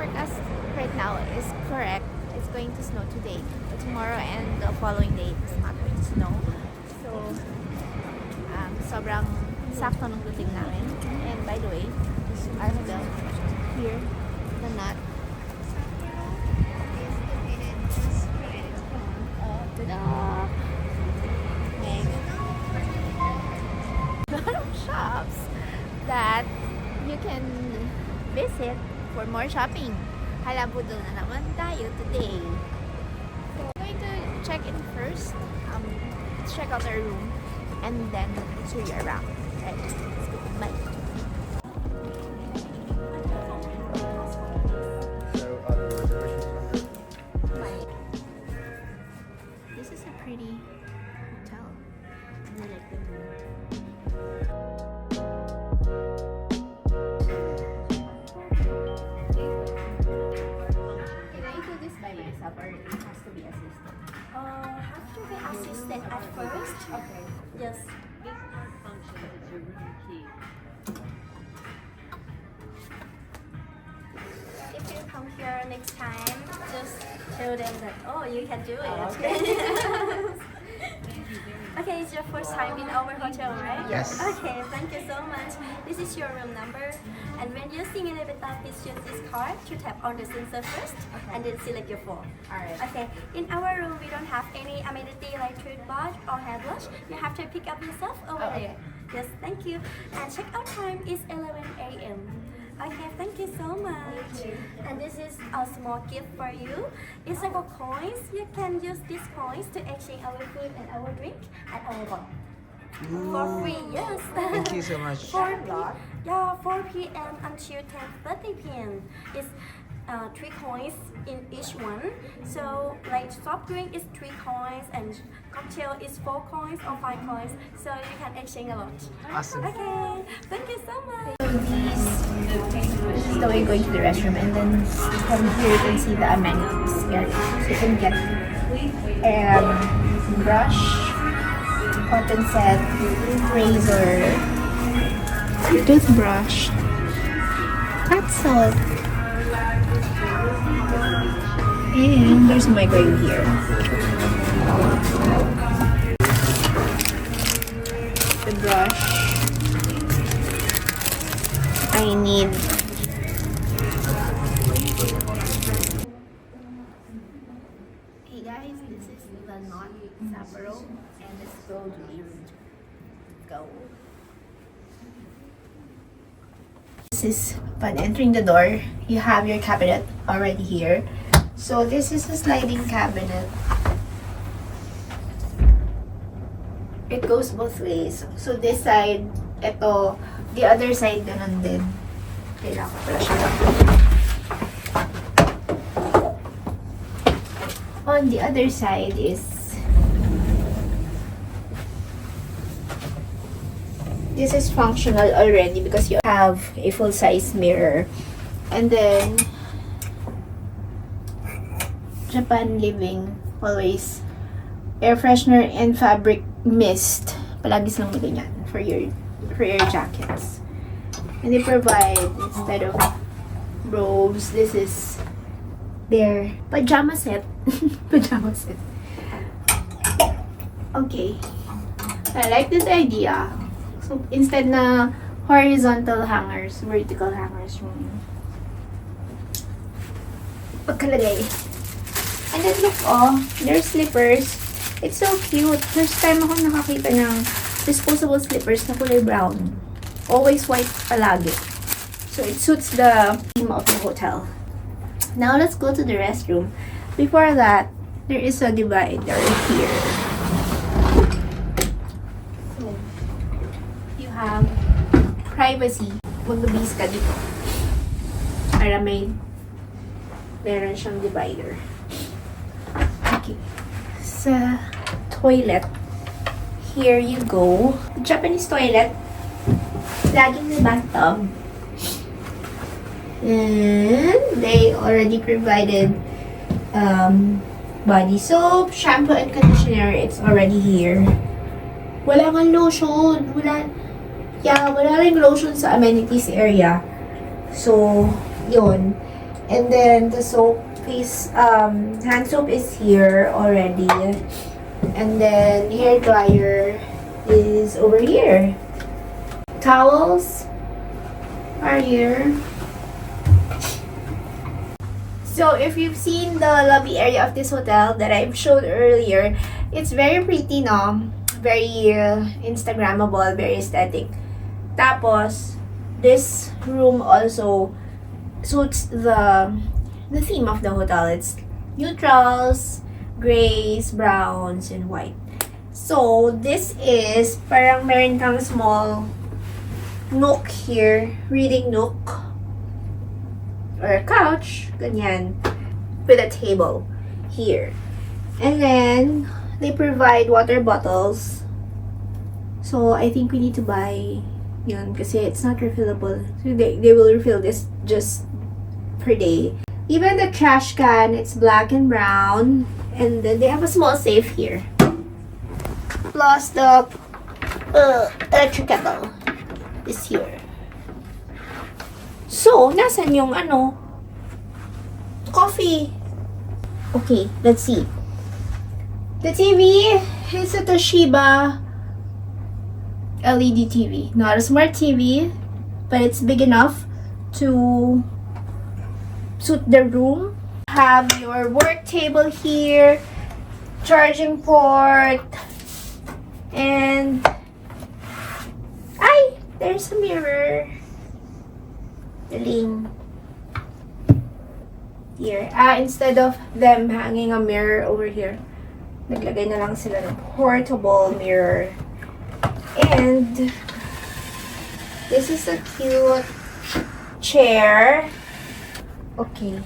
forecast right now is correct. It's going to snow today, but tomorrow and the following day it's not going to snow. So, sobrang sakto ng dating namin. And by the way, this is our hotel here, the Knot. A lot of shops that you can visit for more shopping. Halabudo na naman tayo today. So, we're going to check in first. Let's check out our room and then show you around. Right, let's go. Bye. This is a pretty hotel. I like the room. Can I do this by myself or it has to be assisted? Have to be assisted at first. Okay. Yes. This heart function is your room key. If you come here next time, just tell them that you can do it. Okay. Okay, it's your first time in our hotel, right? Yes. Okay, thank you so much. This is your room number. And when you're seeing Rebate, please use this card to tap on the sensor first and then select your phone. Alright. Okay, in our room, we don't have any amenity like toothbrush or hair brush. You have to pick up yourself over there. Yes, thank you. And checkout time is 11 a.m. Okay, thank you so much. And this is a small gift for you. It's like a coins. You can use these coins to exchange our food and our drink at our bar. For free, yes. Thank you so much. 4 p.m. until 10:30 p.m. It's 3 coins in each one. So like soft drink is 3 coins and cocktail is 4 coins or 5 coins. So you can exchange a lot. Awesome. Okay, thank you so much. So this is the way going to the restroom, and then from here you can see the amenities area. So you can get brush, cotton set, razor, toothbrush, bath salt, and there's a microwave here. The brush. I need Hey guys, this is the Knot Sapporo and let's go to the room. Go. This is upon entering the door, you have your cabinet already here. So this is a sliding cabinet. It goes both ways. So this side, ito, the other side, ganun din. Kailangan pala siya. On the other side is this is functional already because you have a full-size mirror. And then Japan Living, always air freshener and fabric mist. Palagi silang may ganyan for your jackets. And they provide, instead of robes, this is their pajama set. Pajama set. Okay. I like this idea. So, instead na horizontal hangers, vertical hangers yung pagkalagay. And then look, there's slippers. It's so cute. First time ako nakakita ng disposable slippers na kulay brown. Always white palagi. So it suits the theme of the hotel. Now let's go to the restroom. Before that, there is a divider here. So you have privacy. Magbibis ka dito. Para meron siyang divider. Okay. Sa toilet, here you go. The Japanese toilet, laging may bathtub. And they already provided body soap, shampoo, and conditioner. It's already here. Wala kang lotion. Wala rin lotion sa amenities area. So, yun. And then the soap is, hand soap is here already. And then hair dryer is over here. Towels are here. So if you've seen the lobby area of this hotel that I've showed earlier, it's very pretty, no? Very Instagrammable, very aesthetic. Tapos, this room also suits the theme of the hotel. It's neutrals, grays, browns, and white. So, this is parang meron kang small nook here, reading nook, or a couch, ganyan, with a table here. And then, they provide water bottles. So, I think we need to buy yun kasi it's not refillable. So, they will refill this just per day. Even the trash can, it's black and brown. And then they have a small safe here. Plus the electric kettle is here. So, nasan yung coffee? Okay, let's see. The TV is a Toshiba LED TV. Not a smart TV, but it's big enough to suit the room. Have your work table here, charging port, and there's a mirror. Galing. Here. Instead of them hanging a mirror over here, naglagay na lang sila ng portable mirror. And this is a cute chair. Okay.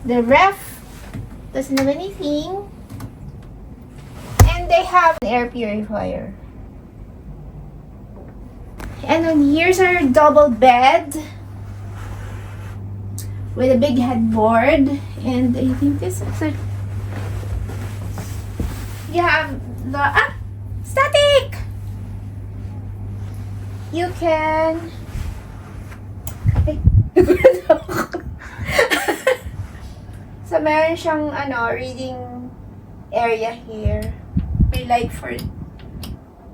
The ref doesn't have anything. And they have an air purifier. And then here's our double bed with a big headboard. And I think this is a... You have the... static! You can... So, meron siyang, reading area here. May light for...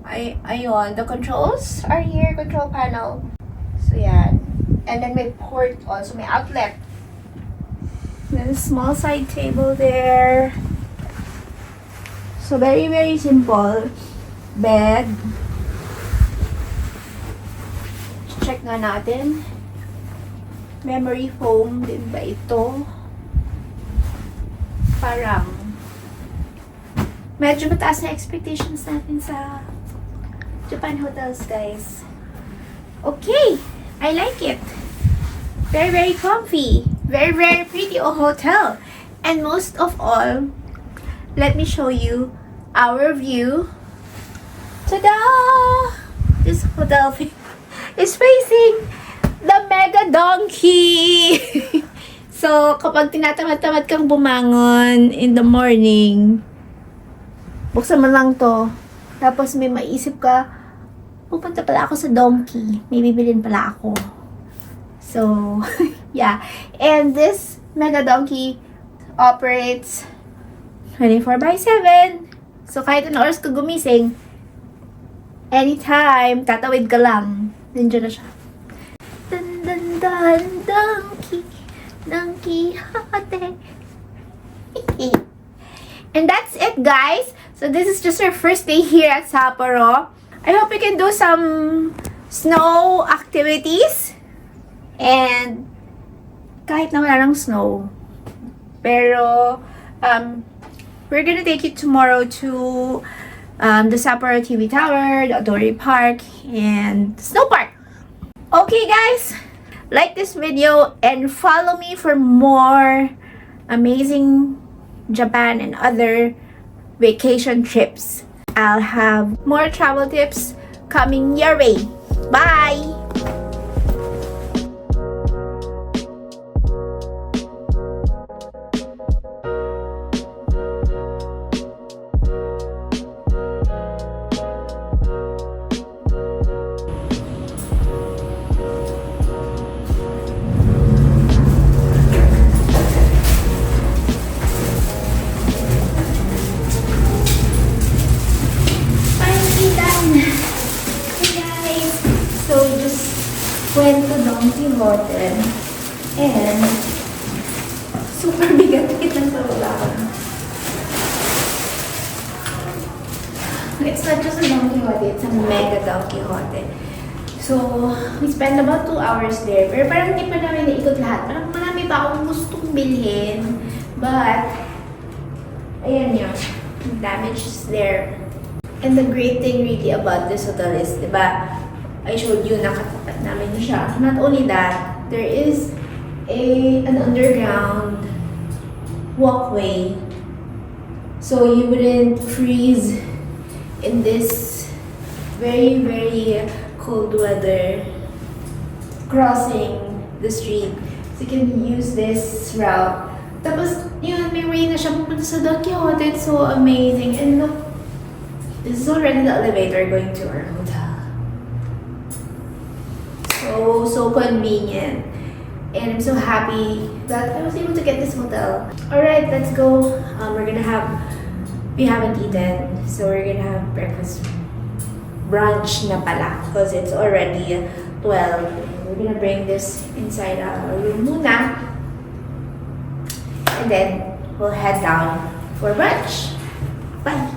Ayun. The controls are here. Control panel. So, yan. And then may port also. May outlet. There's a small side table there. So, very, very simple. Bed. Check nga natin. Memory foam din ba ito? Parang medyo mataas na expectations natin sa Japan hotels, guys. Okay, I like it. Very, very comfy. Very, very pretty hotel. And most of all, let me show you our view. Ta-da! This hotel is facing the Mega Donkey. So, kapag tinatamad-tamad kang bumangon in the morning, buksan mo lang to. Tapos may maisip ka, pupunta pala ako sa donkey. May bibilin pala ako. So, yeah. And this Mega Donkey operates 24/7. So, kahit anong oras ka gumising, anytime, tatawid ka lang. Nandiyan na siya. Dun, dun, dun, donkey. Donkey Hote. And that's it, guys. So this is just our first day here at Sapporo. I hope we can do some snow activities. And kahit na wala ng snow. Pero we're gonna take you tomorrow to the Sapporo TV Tower, the Odori Park, and the Snow Park. Okay, guys. Like this video and follow me for more amazing Japan and other vacation trips. I'll have more travel tips coming your way. Bye! super bigat. Kitang sa baba ko. It's not just a Don Quixote, it's a mega Don Quixote. So, we spent about 2 hours there. Pero parang hindi pa namin naikot lahat. Parang marami pa akong gustong bilhin. But, ayan yun. Damage is there. And the great thing really about this hotel is, di ba, I showed you na katapat namin siya. Not only that, there is an underground walkway. So you wouldn't freeze in this very, very cold weather crossing the street. So you can use this route. Tapos, yun, may way na siya pupunta sa Don Quixote. It's so amazing. And look, this is already the elevator going to our hotel. So convenient. And I'm so happy that I was able to get this hotel. Alright, let's go. We haven't eaten, so we're gonna have breakfast. Brunch na pala, because it's already 12. We're gonna bring this inside our room muna. And then, we'll head down for brunch. Bye!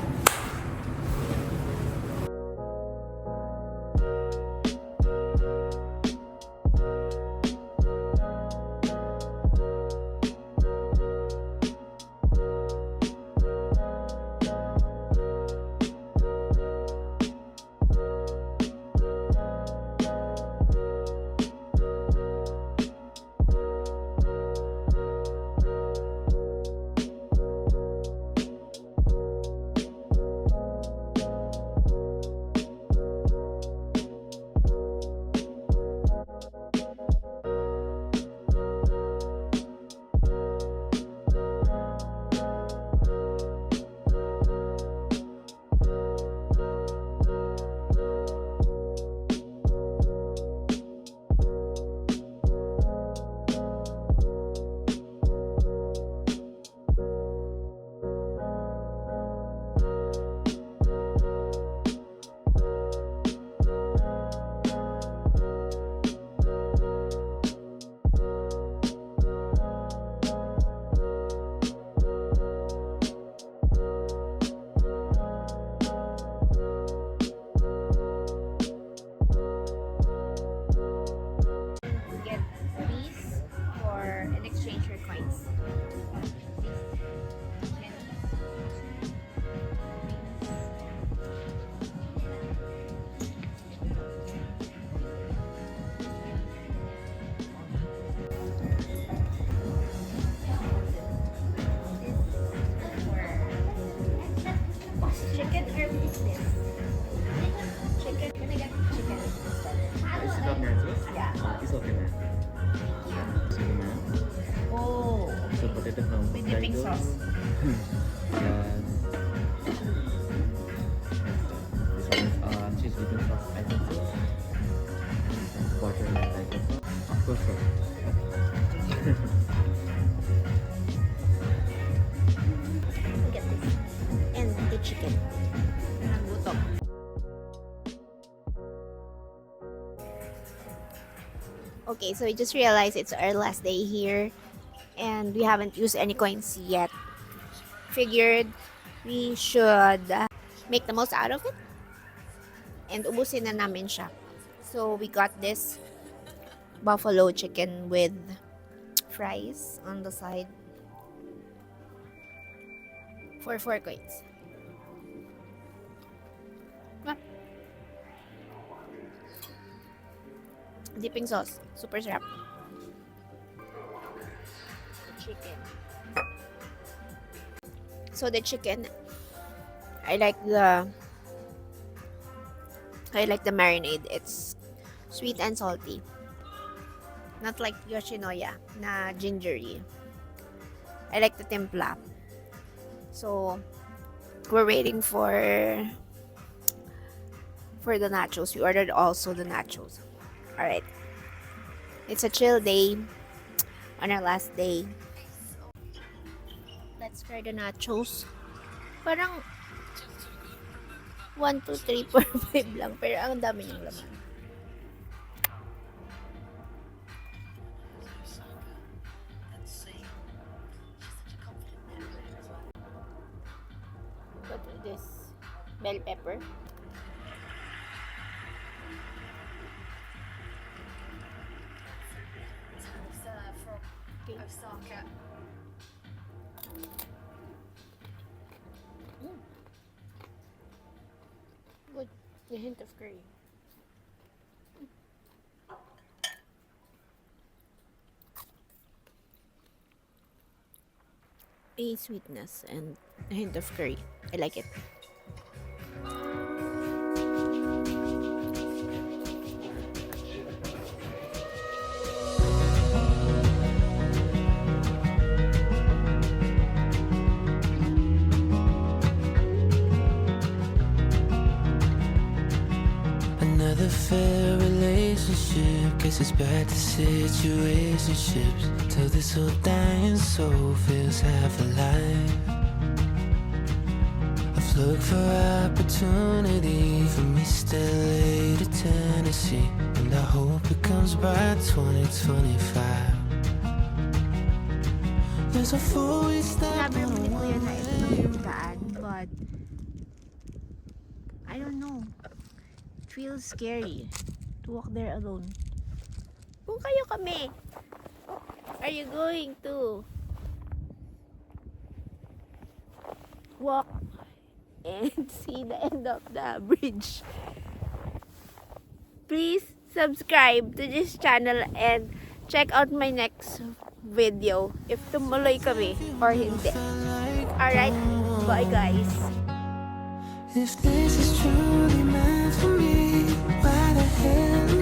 Okay, so I just realized it's our last day here and we haven't used any coins yet. Figured we should make the most out of it and ubusin na namin siya. So we got this buffalo chicken with fries on the side for 4 coins. Dipping sauce. Super sarap. The chicken. So the chicken, I like the marinade. It's sweet and salty. Not like Yoshinoya na gingery. I like the timpla. So we're waiting for the nachos. We ordered also the nachos. Alright. It's a chill day on our last day. Let's try the nachos. Parang 1, 2, 3, 4, 5 lang. Pero ang dami niyang laman. this bell pepper. Okay. Osaka. Good. A hint of curry. A sweetness and a hint of curry. I like it. Another fair relationship. Guess it's back to situationships. Till this old dying soul feels half alive. I've looked for opportunity from East LA to Tennessee, and I hope it comes by 2025. There's a 4-week step Sabi on mo ni Kuya na ito na one yung daan, but I don't know. It feels scary to walk there alone. Kung kayo kami, are you going to walk and see the end of the bridge? Please subscribe to this channel and check out my next video if tumuloy kami or hindi. Alright, bye guys. If this is truly meant for me, why the hell